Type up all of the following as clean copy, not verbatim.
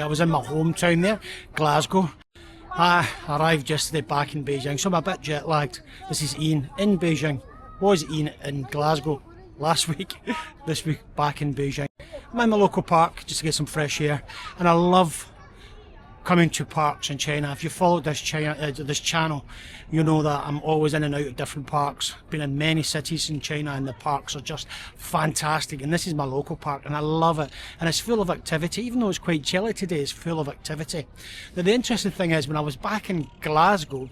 I was in my hometown there, Glasgow. I arrived yesterday back in Beijing, so I'm a bit jet lagged. This is Ian in Beijing. Was Ian in Glasgow last week, this week back in Beijing. I'm in my local park just to get some fresh air, and I love coming to parks in China. If you followed this channel, you know that I'm always in and out of different parks. Been in many cities in China, and the parks are just fantastic. And this is my local park, and I love it. And it's full of activity, even though it's quite chilly today. It's full of activity. Now, the interesting thing is, when I was back in Glasgow,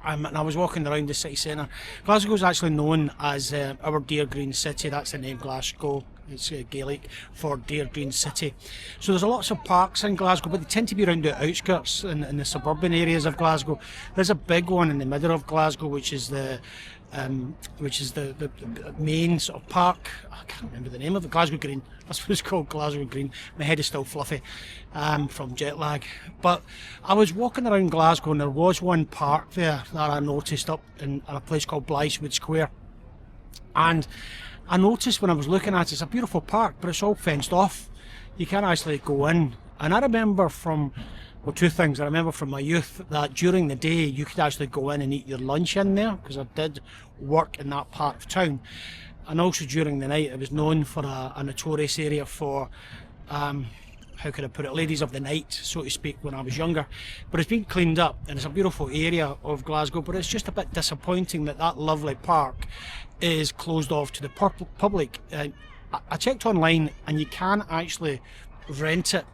and I was walking around the city centre. Glasgow is actually known as our Dear Green City. That's the name, Glasgow. It's Gaelic for Dear Green City. So there's lots of parks in Glasgow, but they tend to be around the outskirts in the suburban areas of Glasgow. There's a big one in the middle of Glasgow, which is the main sort of park. I can't remember the name of it. Glasgow Green. That's what it's called, Glasgow Green. My head is still fluffy from jet lag. But I was walking around Glasgow, and there was one park there that I noticed up in a place called Blythewood Square. And I noticed when I was looking at it, it's a beautiful park, but it's all fenced off. You can't actually go in. And I remember two things. I remember from my youth that during the day you could actually go in and eat your lunch in there, because I did work in that part of town. And also during the night, it was known for a notorious area for, how could I put it, ladies of the night, so to speak, when I was younger. But it's been cleaned up, and it's a beautiful area of Glasgow, but it's just a bit disappointing that that lovely park is closed off to the public. I checked online, and you can actually rent it.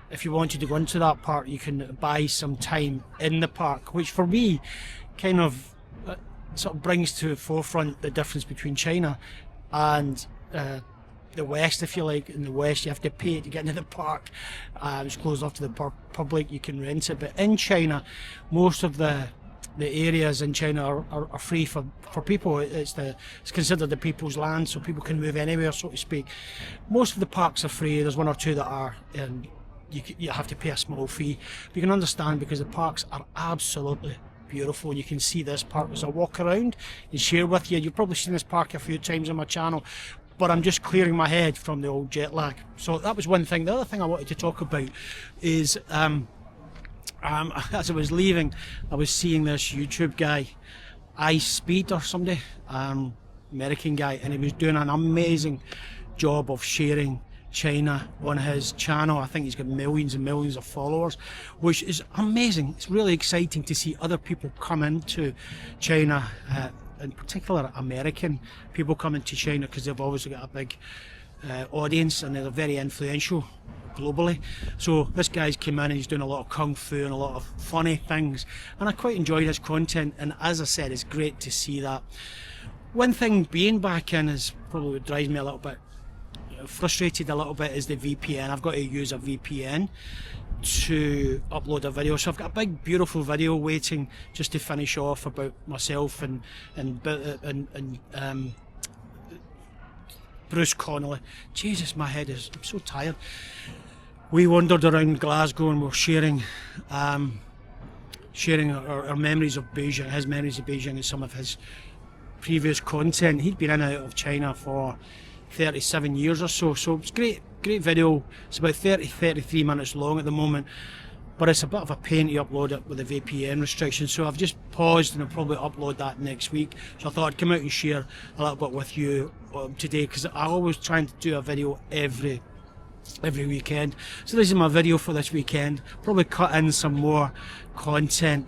If you wanted to go into that park, you can buy some time in the park, which for me kind of sort of brings to the forefront the difference between China and the West, if you like. In the West, you have to pay to get into the park. It's closed off to the public. You can rent it, but in China, most of the areas in China are free for people. It's considered the people's land, so people can move anywhere, so to speak. Most of the parks are free. There's one or two that are, and you have to pay a small fee. But you can understand, because the parks are absolutely beautiful. You can see this park as I walk around and share with you. You've probably seen this park a few times on my channel, but I'm just clearing my head from the old jet lag. So that was one thing. The other thing I wanted to talk about is as I was leaving, I was seeing this YouTube guy, Ishowspeed or somebody, American guy, and he was doing an amazing job of sharing China on his channel. I think he's got millions and millions of followers, which is amazing. It's really exciting to see other people come into China, in particular American people come into China, because they've always got a big audience, and they're very influential globally. So this guy's came in and he's doing a lot of kung fu and a lot of funny things, and I quite enjoyed his content. And as I said, it's great to see that. One thing being back in is probably what drives me a little bit frustrated a little bit is the VPN. I've got to use a VPN to upload a video, so I've got a big beautiful video waiting just to finish off about myself and Bruce Connolly. Jesus, my head is, I'm so tired. We wandered around Glasgow and we're sharing our memories of Beijing, his memories of Beijing, and some of his previous content. He'd been in and out of China for 37 years or so, so it's great video. It's about 33 minutes long at the moment, but it's a bit of a pain to upload it with the VPN restrictions, so I've just paused, and I'll probably upload that next week. So I thought I'd come out and share a little bit with you today, because I always try to do a video every weekend. So this is my video for this weekend. Probably cut in some more content,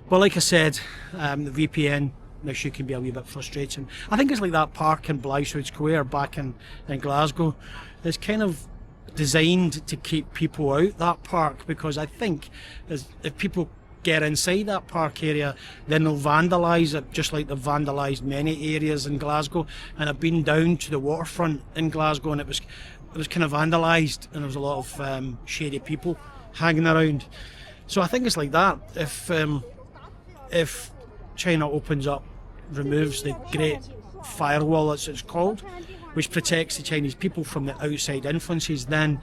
but like I said, the VPN issue can be a wee bit frustrating. I think it's like that park in Blythewood Square back in Glasgow. It's kind of designed to keep people out, that park, because I think if people get inside that park area, then they'll vandalise it, just like they've vandalised many areas in Glasgow. And I've been down to the waterfront in Glasgow, and it was kind of vandalised, and there was a lot of shady people hanging around. So I think it's like that. If China opens up, removes the Great Firewall, as it's called, which protects the Chinese people from the outside influences, then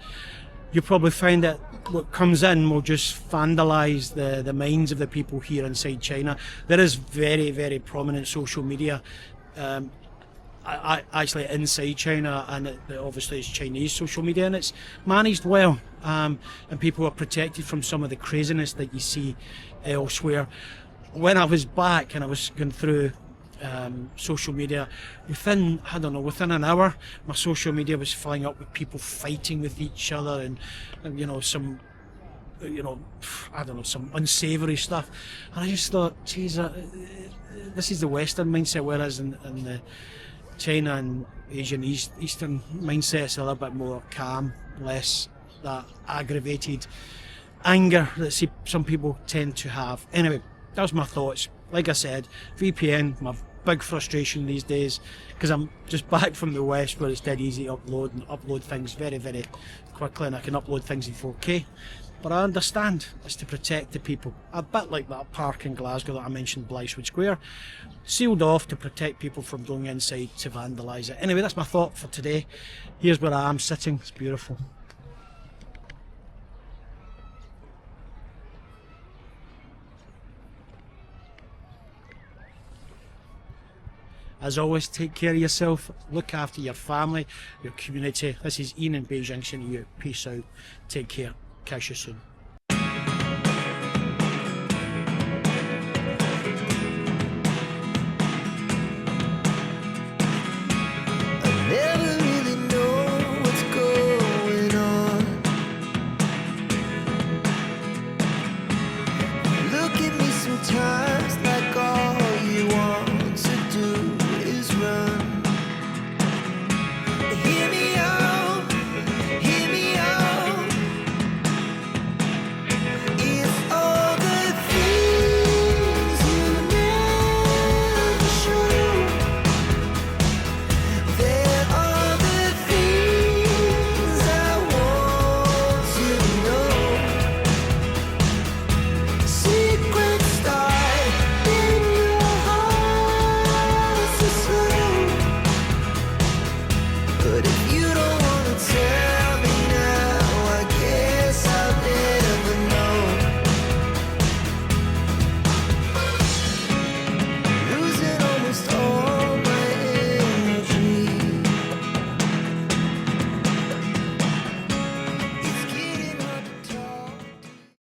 you'll probably find that what comes in will just vandalise the minds of the people here inside China. There is very, very prominent social media actually inside China, and obviously it's Chinese social media, and it's managed well, and people are protected from some of the craziness that you see elsewhere. When I was back and I was going through social media, within an hour, my social media was filling up with people fighting with each other, and some some unsavoury stuff. And I just thought, geez, this is the Western mindset, whereas in the China and Asian Eastern mindset, it's a little bit more calm, less that aggravated anger that some people tend to have. Anyway, that was my thoughts. Like I said, VPN, my big frustration these days, because I'm just back from the West where it's dead easy to upload things very, very quickly, and I can upload things in 4K. But I understand it's to protect the people. A bit like that park in Glasgow that I mentioned, Blythswood Square, sealed off to protect people from going inside to vandalise it. Anyway, that's my thought for today. Here's where I am sitting. It's beautiful. As always, take care of yourself, look after your family, your community. This is Ian in Beijing saying to you, peace out, take care, catch you soon.